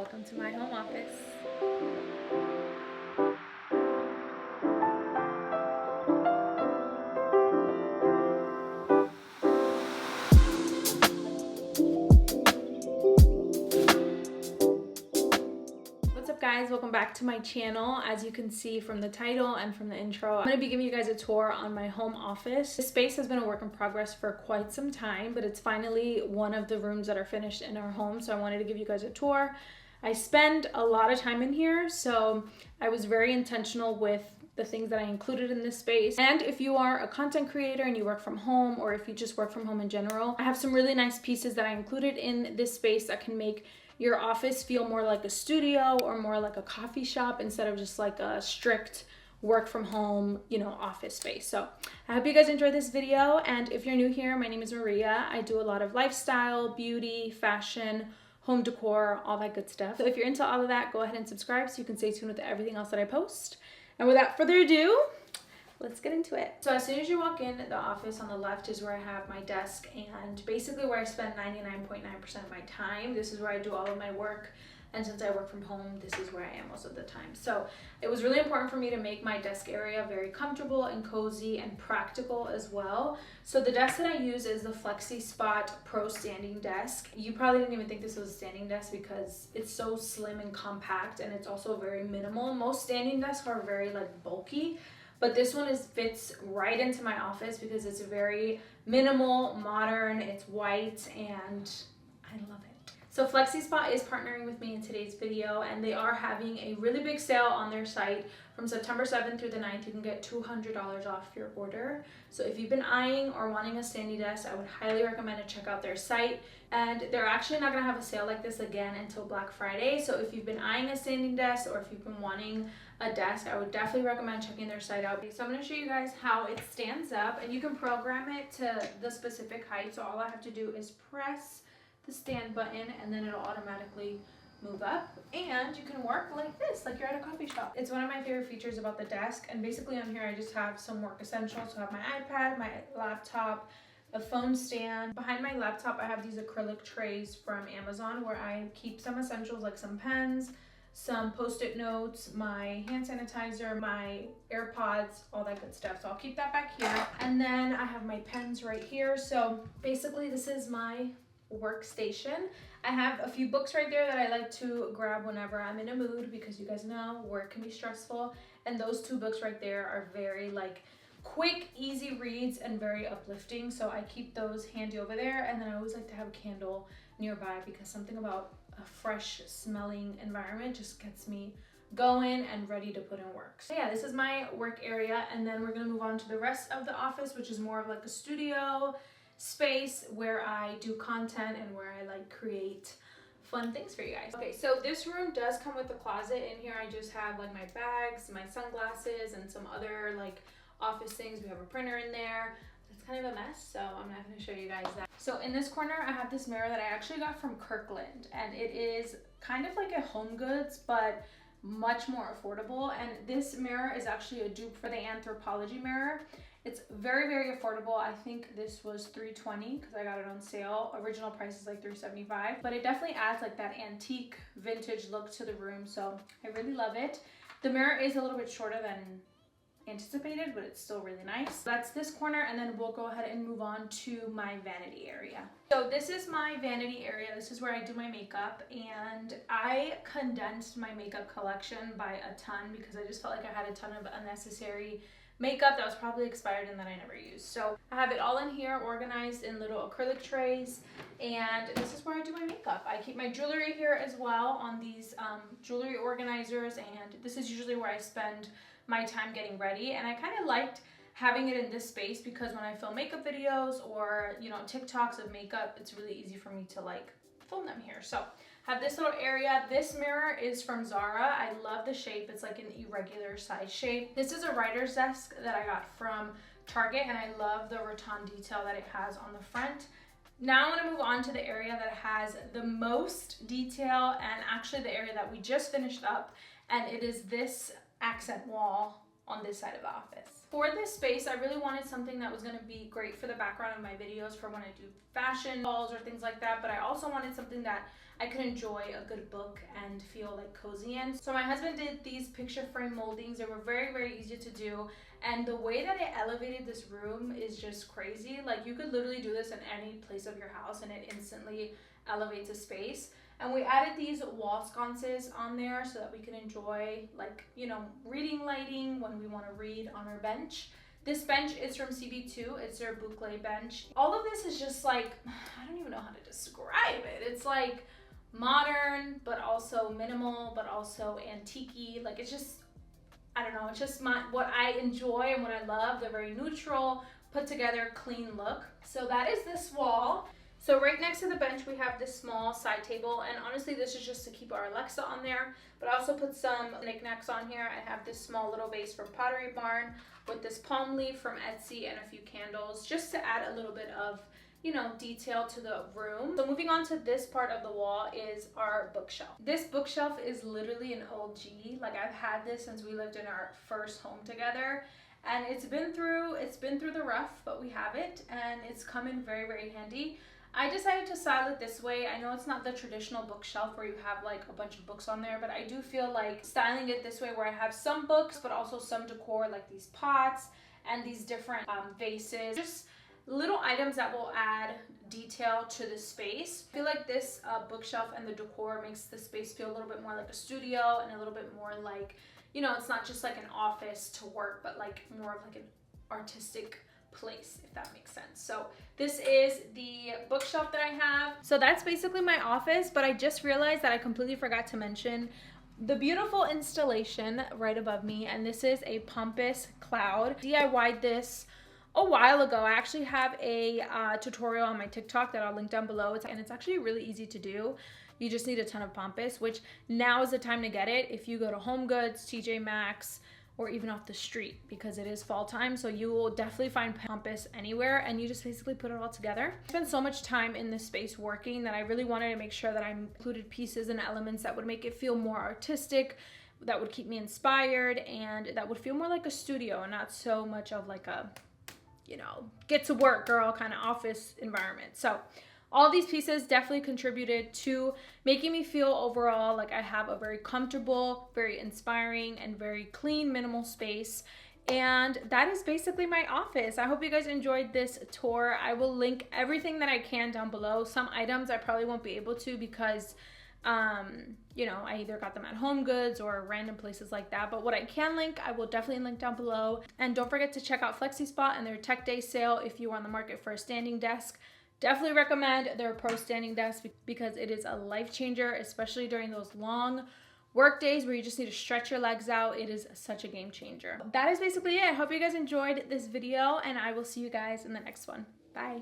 Welcome to my home office. What's up guys, welcome back to my channel. As you can see from the title and from the intro, I'm going to be giving you guys a tour on my home office. This space has been a work in progress for quite some time, but it's finally one of the rooms that are finished in our home, so I wanted to give you guys a tour. I spend a lot of time in here, so I was very intentional with the things that I included in this space. And if you are a content creator and you work from home, or if you just work from home in general, I have some really nice pieces that I included in this space that can make your office feel more like a studio or more like a coffee shop instead of just like a strict work from home, office space. So I hope you guys enjoyed this video. And if you're new here, my name is Maria. I do a lot of lifestyle, beauty, fashion, home decor, all that good stuff. So if you're into all of that, go ahead and subscribe so you can stay tuned with everything else that I post. And without further ado, let's get into it. So as soon as you walk in the office, on the left is where I have my desk and basically where I spend 99.9% of my time. This is where I do all of my work. And since I work from home, this is where I am most of the time. So it was really important for me to make my desk area very comfortable and cozy and practical as well. So the desk that I use is the Flexi Spot Pro Standing Desk. You probably didn't even think this was a standing desk because it's so slim and compact, and it's also very minimal. Most standing desks are very bulky, but this one fits right into my office because it's very minimal, modern, it's white, and I love it. So FlexiSpot is partnering with me in today's video, and they are having a really big sale on their site from September 7th through the 9th. You can get $200 off your order. So if you've been eyeing or wanting a standing desk, I would highly recommend to check out their site. And they're actually not going to have a sale like this again until Black Friday. So if you've been eyeing a standing desk or if you've been wanting a desk, I would definitely recommend checking their site out. So I'm going to show you guys how it stands up, and you can program it to the specific height. So all I have to do is press the stand button and then it'll automatically move up, and you can work like this, like you're at a coffee shop. It's one of my favorite features about the desk, and basically on here I just have some work essentials. So I have my iPad, my laptop, a phone stand. Behind my laptop I have these acrylic trays from Amazon where I keep some essentials like some pens, some post-it notes, my hand sanitizer, my AirPods, all that good stuff. So I'll keep that back here. And then I have my pens right here. So basically this is my workstation. I have a few books right there that I like to grab whenever I'm in a mood, because you guys know work can be stressful, and those two books right there are very quick, easy reads and very uplifting, so I keep those handy over there. And then I always like to have a candle nearby because something about a fresh smelling environment just gets me going and ready to put in work. So yeah, this is my work area, and then we're gonna move on to the rest of the office, which is more of like a studio space where I do content and where I create fun things for you guys. Okay, so this room does come with a closet. In here I just have my bags, my sunglasses, and some other office things. We have a printer in there. It's kind of a mess, so I'm not going to show you guys that. So in this corner I have this mirror that I actually got from Kirkland, and it is kind of like a Home Goods but much more affordable. And this mirror is actually a dupe for the Anthropologie mirror. It's very, very affordable. I think this was $320 because I got it on sale. Original price is $375, but it definitely adds that antique vintage look to the room, so I really love it. The mirror is a little bit shorter than anticipated, but it's still really nice. That's this corner, and then we'll go ahead and move on to my vanity area. So this is my vanity area. This is where I do my makeup, and I condensed my makeup collection by a ton because I just felt like I had a ton of unnecessary makeup that was probably expired and that I never used. So I have it all in here organized in little acrylic trays, and this is where I do my makeup. I keep my jewelry here as well on these jewelry organizers, and this is usually where I spend my time getting ready. And I kind of liked having it in this space because when I film makeup videos or TikToks of makeup, it's really easy for me to film them here. So have this little area. This mirror is from Zara. I love the shape. It's like an irregular size shape. This is a writer's desk that I got from Target, and I love the rattan detail that it has on the front. Now I'm gonna move on to the area that has the most detail, and actually the area that we just finished up, and it is this accent wall on this side of the office. For this space, I really wanted something that was going to be great for the background of my videos for when I do fashion hauls or things like that, but I also wanted something that I could enjoy a good book and feel like cozy in. So my husband did these picture frame moldings. They were very, very easy to do, and the way that it elevated this room is just crazy. Like, you could literally do this in any place of your house and it instantly elevates a space. And we added these wall sconces on there so that we can enjoy, like, you know, reading lighting when we want to read on our bench. This bench is from CB2. It's their boucle bench. All of this is just like, I don't even know how to describe it. It's like modern, but also minimal, but also antique-y. Like, it's just, I don't know, it's just what I enjoy and what I love. They're very neutral, put together, clean look. So that is this wall. So right next to the bench, we have this small side table, and honestly, this is just to keep our Alexa on there, but I also put some knickknacks on here. I have this small little vase from Pottery Barn with this palm leaf from Etsy and a few candles, just to add a little bit of, you know, detail to the room. So moving on to this part of the wall is our bookshelf. This bookshelf is literally an OG. Like, I've had this since we lived in our first home together, and it's been through the rough, but we have it, and it's come in very, very handy. I decided to style it this way. I know it's not the traditional bookshelf where you have like a bunch of books on there, but I do feel like styling it this way where I have some books, but also some decor like these pots and these different vases. Just little items that will add detail to the space. I feel like this bookshelf and the decor makes the space feel a little bit more like a studio and a little bit more like, you know, it's not just like an office to work, but like more of like an artistic place, if that makes sense. So this is the bookshelf that I have. So that's basically my office, but I just realized that I completely forgot to mention the beautiful installation right above me, and this is a Pompous Cloud. DIY'd this a while ago. I actually have a tutorial on my TikTok that I'll link down below, and it's actually really easy to do. You just need a ton of Pompous, which now is the time to get it if you go to Home Goods, TJ Maxx, or even off the street, because it is fall time, so you will definitely find Pompous anywhere, and you just basically put it all together. I spent so much time in this space working that I really wanted to make sure that I included pieces and elements that would make it feel more artistic, that would keep me inspired, and that would feel more like a studio and not so much of like a, you know, get to work girl kind of office environment. So all these pieces definitely contributed to making me feel overall like I have a very comfortable, very inspiring, and very clean, minimal space. And that is basically my office. I hope you guys enjoyed this tour. I will link everything that I can down below. Some items I probably won't be able to because, you know, I either got them at Home Goods or random places like that. But what I can link, I will definitely link down below. And don't forget to check out FlexiSpot and their Tech Day sale if you are on the market for a standing desk. Definitely recommend their Pro Standing Desk because it is a life changer, especially during those long work days where you just need to stretch your legs out. It is such a game changer. That is basically it. I hope you guys enjoyed this video, and I will see you guys in the next one. Bye.